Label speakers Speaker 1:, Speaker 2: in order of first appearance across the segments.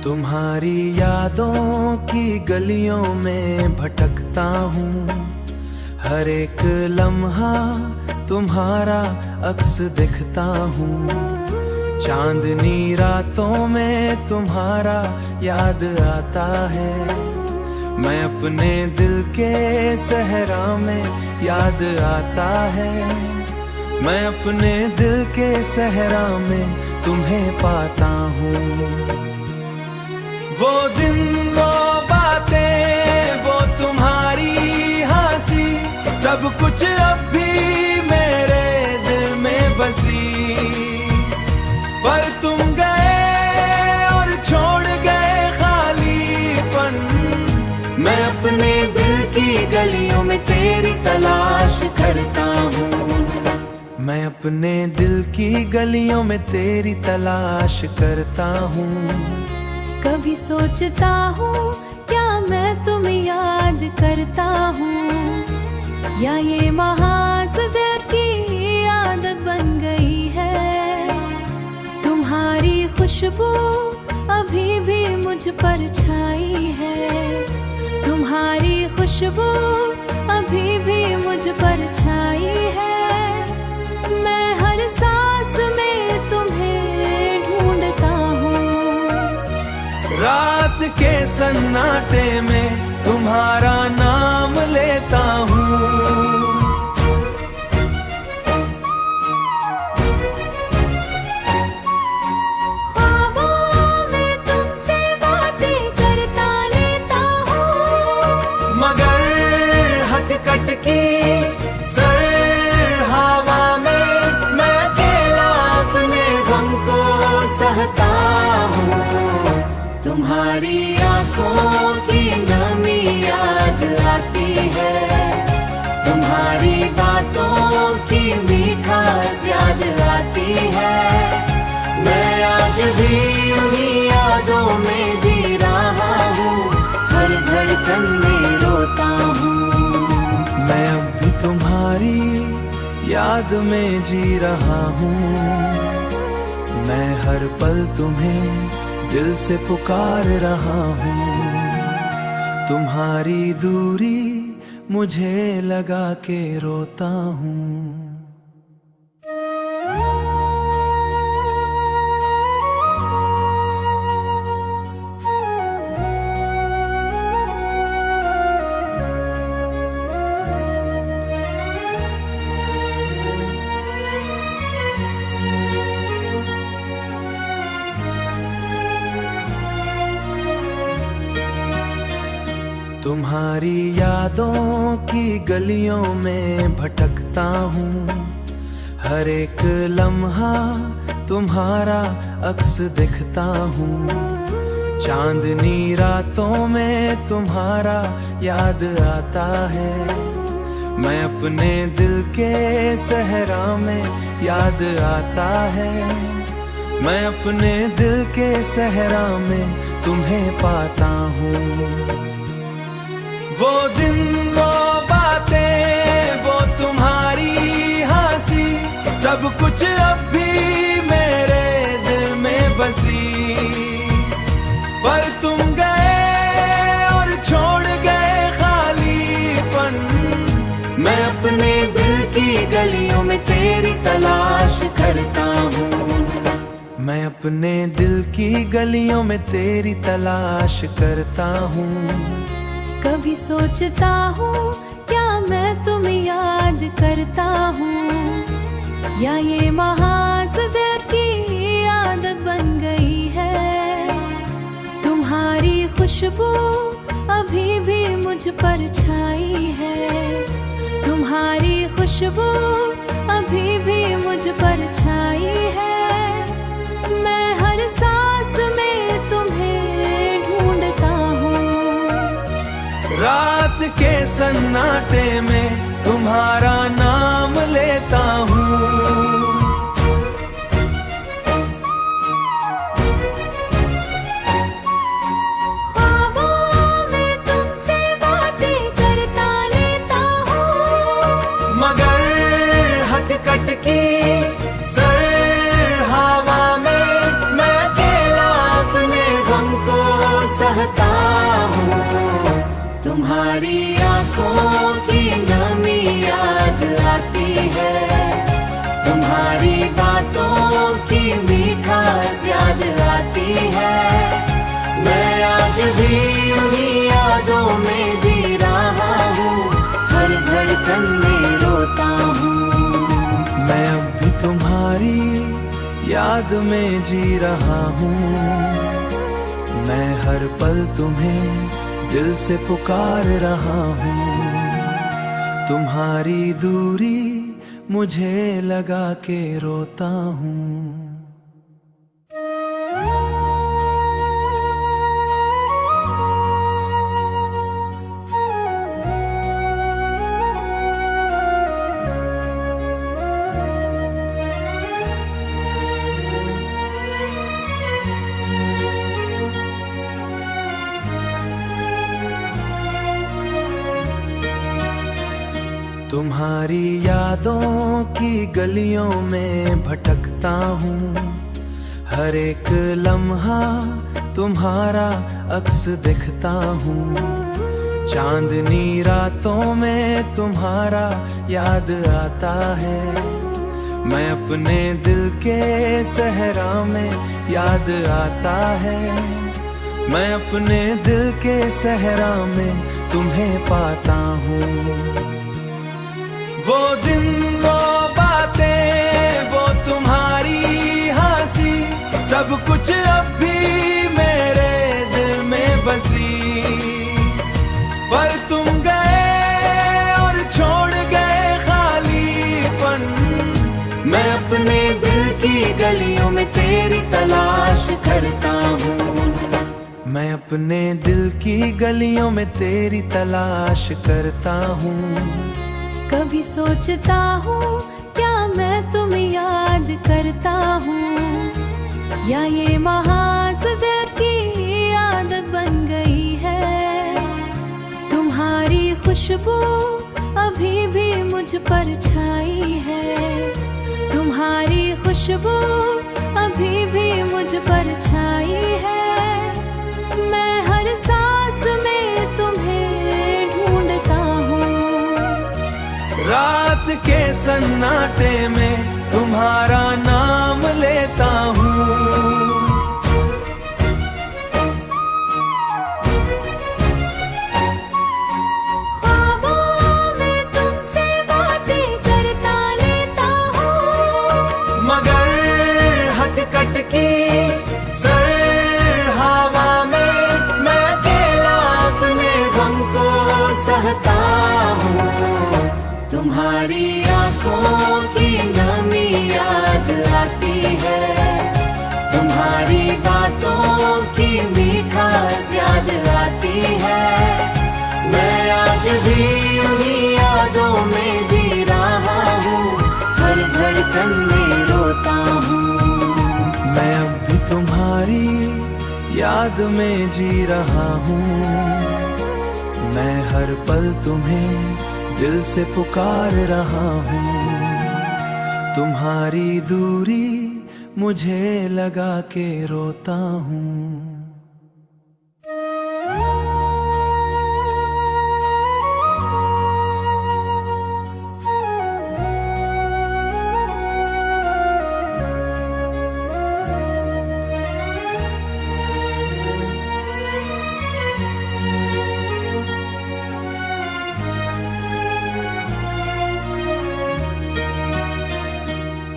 Speaker 1: तुम्हारी यादों की गलियों में भटकता हूँ, हर एक लम्हा तुम्हारा अक्स दिखता हूँ। चांदनी रातों में तुम्हारा याद आता है, मैं अपने दिल के सहरा में याद आता है। मैं अपने दिल के सहरा में तुम्हें पाता हूँ। वो दिन वो बातें वो तुम्हारी हंसी, सब कुछ अब भी मेरे दिल में बसी। पर तुम गए और छोड़ गए खालीपन, मैं अपने दिल की गलियों में तेरी तलाश करता हूँ। मैं अपने दिल की गलियों में तेरी तलाश करता हूँ।
Speaker 2: कभी सोचता हूँ क्या मैं तुम्हें याद करता हूँ, या ये महास दिल की आदत बन गई है। तुम्हारी खुशबू अभी भी मुझ पर छाई है, तुम्हारी खुशबू अभी भी मुझ पर छाई है। मैं हर सांस में तुम्हें ढूंढता हूँ,
Speaker 1: रात के सन्नाटे में तुम्हारा नाम लेता हूँ।
Speaker 2: ख्वाबों में तुमसे बातें करता लेता हूँ,
Speaker 1: मगर हकीकत की सर हवा में मैं अकेला अपने गम को सहता हूँ। तुम्हारी आंखों की नमी याद आती है, तुम्हारी बातों की मीठास याद आती है। मैं आज भी उन्हीं यादों में जी रहा हूँ, हर धड़कन में रोता हूँ। मैं अब भी तुम्हारी याद में जी रहा हूँ, मैं हर पल तुम्हें दिल से पुकार रहा हूँ। तुम्हारी दूरी मुझे लगा के रोता हूँ। तुम्हारी यादों की गलियों में भटकता हूँ, हर एक लम्हा तुम्हारा अक्स दिखता हूँ। चांदनी रातों में तुम्हारा याद आता है, मैं अपने दिल के सहरा में याद आता है। मैं अपने दिल के सहरा में तुम्हें पाता हूँ। वो दिन वो बातें वो तुम्हारी हंसी, सब कुछ अब भी मेरे दिल में बसी। पर तुम गए और छोड़ गए खालीपन, मैं अपने दिल की गलियों में तेरी तलाश करता हूँ। मैं अपने दिल की गलियों में तेरी तलाश करता हूँ।
Speaker 2: कभी सोचता हूँ क्या मैं तुम्हें याद करता हूँ, या ये महास दिल की आदत बन गई है। तुम्हारी खुशबू अभी भी मुझ पर छाई है, तुम्हारी खुशबू अभी भी मुझ पर छाई है। मैं हर सांस में तुम्हें ढूंढता हूँ,
Speaker 1: रात के सन्नाटे में तुम्हारा नाम लेता हूँ।
Speaker 2: ख्वाबों में तुमसे बातें करता लेता हूँ,
Speaker 1: मगर हकीकत की सर हवा में मैं अकेला अपने गम को
Speaker 2: धड़कन में रोता हूँ।
Speaker 1: मैं अब भी तुम्हारी याद में जी रहा हूँ। मैं हर पल तुम्हें दिल से पुकार रहा हूँ। तुम्हारी दूरी मुझे लगा के रोता हूँ। तुम्हारी यादों की गलियों में भटकता हूँ। हर एक लम्हा तुम्हारा अक्स दिखता हूँ। चांदनी रातों में तुम्हारा याद आता है। मैं अपने दिल के सहरा में याद आता है। मैं अपने दिल के सहरा में तुम्हें पाता हूँ। वो दिन वो बातें वो तुम्हारी हंसी सब कुछ अब भी मेरे दिल में बसी। पर तुम गए और छोड़ गए खालीपन।
Speaker 2: मैं अपने दिल की गलियों में तेरी तलाश करता हूँ।
Speaker 1: मैं अपने दिल की गलियों में तेरी तलाश करता हूँ।
Speaker 2: कभी सोचता हूँ क्या मैं तुम्हें याद करता हूँ, या ये महास दिल की आदत बन गई है। तुम्हारी खुशबू अभी भी मुझ पर छाई है। तुम्हारी खुशबू अभी भी मुझ पर छाई है। मैं हर सांस में तुम्हें ढूंढता हूँ।
Speaker 1: रात के सन्नाटे में तुम्हारा नाम लेता हूँ।
Speaker 2: ख्वाबों में तुमसे बातें करता लेता हूँ।
Speaker 1: मगर हकीकत की सर हवा में मैं अकेला अपने गम को सहता हूँ। तुम्हारी आंखों की नमी याद आती है। तुम्हारी बातों की मीठास याद आती है। मैं आज भी उन्हीं यादों में जी रहा हूँ। हर धड़कन में रोता हूँ। मैं अब भी तुम्हारी याद में जी रहा हूँ। मैं हर पल तुम्हें दिल से पुकार रहा हूँ। तुम्हारी दूरी मुझे लगा के रोता हूँ।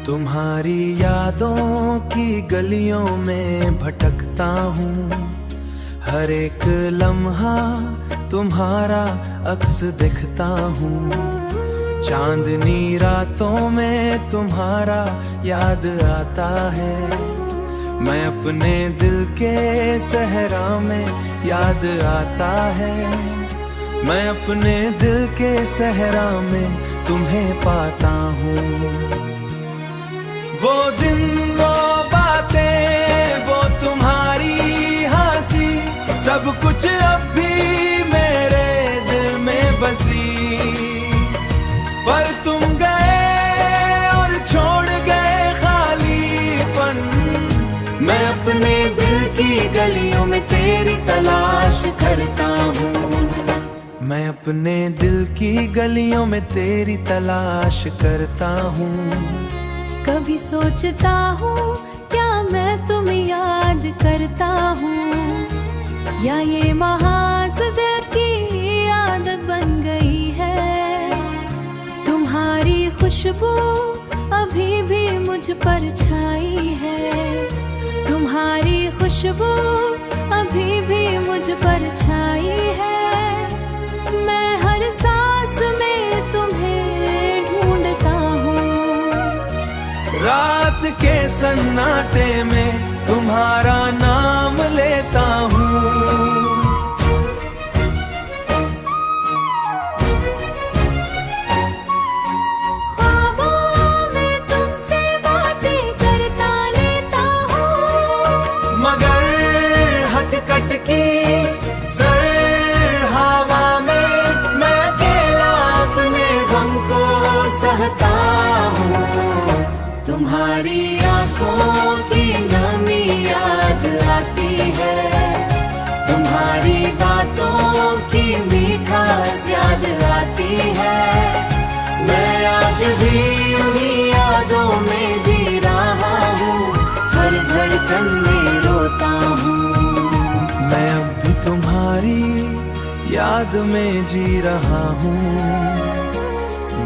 Speaker 1: तुम्हारी यादों की गलियों में भटकता हूँ। हर एक लम्हा तुम्हारा अक्स दिखता हूँ। चांदनी रातों में तुम्हारा याद आता है। मैं अपने दिल के सहरा में याद आता है। मैं अपने दिल के सहरा में तुम्हें पाता हूँ। वो दिन वो बातें वो तुम्हारी हंसी सब कुछ अब भी मेरे दिल में बसी। पर तुम गए और छोड़ गए खालीपन।
Speaker 2: मैं अपने दिल की गलियों में तेरी तलाश करता हूँ।
Speaker 1: मैं अपने दिल की गलियों में तेरी तलाश करता हूँ।
Speaker 2: कभी सोचता हूँ क्या मैं तुम्हें याद करता हूँ, या ये महास दिल की आदत बन गई है।
Speaker 3: खुशबू अभी भी मुझ पर छाई है, तुम्हारी खुशबू अभी भी मुझ पर छाई है। मैं हर सांस में तुम्हें ढूंढता हूँ,
Speaker 1: रात के सन्नाटे में तुम्हारा नाम लेता हूँ।
Speaker 2: तुम्हारी आंखों की नमी याद आती है, तुम्हारी बातों की मीठास याद आती है। मैं आज भी उन्हीं यादों में जी रहा हूँ, हर धड़कन में रोता हूँ।
Speaker 1: मैं अब भी तुम्हारी याद में जी रहा हूँ,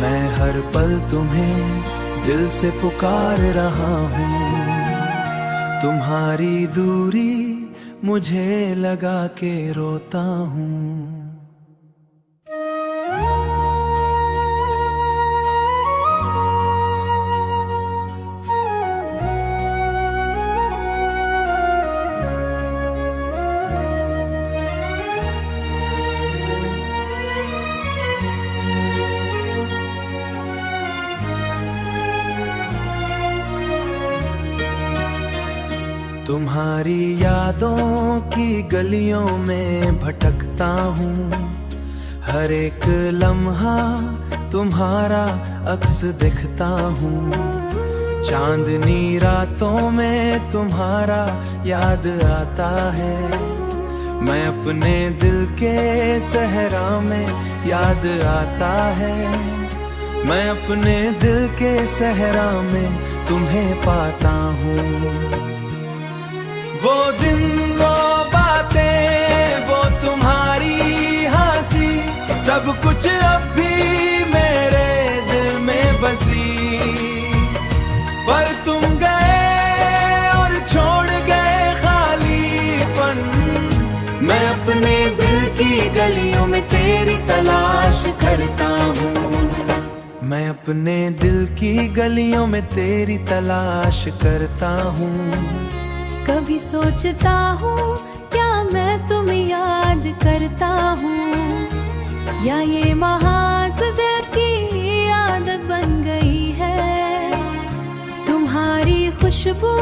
Speaker 1: मैं हर पल तुम्हें दिल से पुकार रहा हूँ। तुम्हारी दूरी मुझे लगा के रोता हूँ। तुम्हारी यादों की गलियों में भटकता हूँ, हर एक लम्हा तुम्हारा अक्स दिखता हूँ। चांदनी रातों में तुम्हारा याद आता है, मैं अपने दिल के सहरा में याद आता है। मैं अपने दिल के सहरा में तुम्हें पाता हूँ। वो दिन वो बातें वो तुम्हारी हंसी, सब कुछ अब भी मेरे दिल में बसी। पर तुम गए और छोड़ गए खालीपन,
Speaker 2: मैं अपने दिल की गलियों में तेरी तलाश करता हूँ।
Speaker 1: मैं अपने दिल की गलियों में तेरी तलाश करता हूँ।
Speaker 3: कभी सोचता हूँ क्या मैं तुम्हें याद करता हूँ, या ये महास दिल की आदत बन गई है। तुम्हारी खुशबू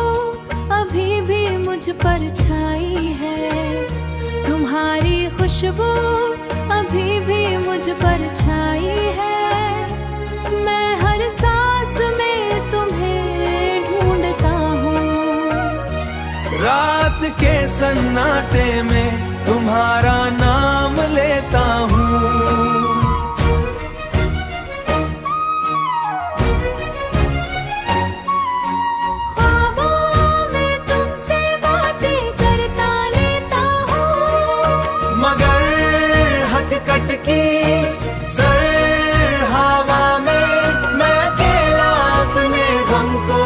Speaker 3: अभी भी मुझ पर छाई है, तुम्हारी खुशबू अभी भी मुझ पर छाई है। मैं हर सांस में तुम्हें ढूंढता हूँ,
Speaker 1: रात के सन्नाटे में तुम्हारा नाम लेता हूँ।
Speaker 3: ख्वाबों में तुमसे बातें करता लेता हूँ,
Speaker 1: मगर हकीकत की सर हवा में मैं अकेला अपने गम को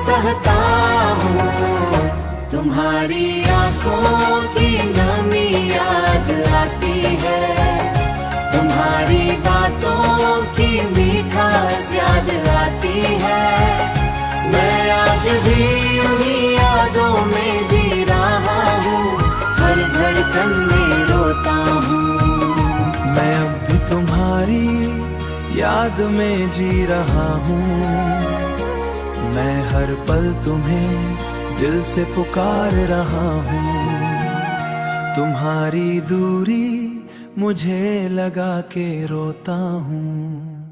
Speaker 1: सहता हूँ।
Speaker 2: तुम्हारी आंखों की नमी याद आती है, तुम्हारी बातों की मीठास याद आती है। मैं आज भी उन्हीं यादों में जी रहा हूँ, हर धड़कन में रोता हूँ।
Speaker 1: मैं अब भी तुम्हारी याद में जी रहा हूँ, मैं हर पल तुम्हें दिल से पुकार रहा हूँ। तुम्हारी दूरी मुझे लगा के रोता हूँ।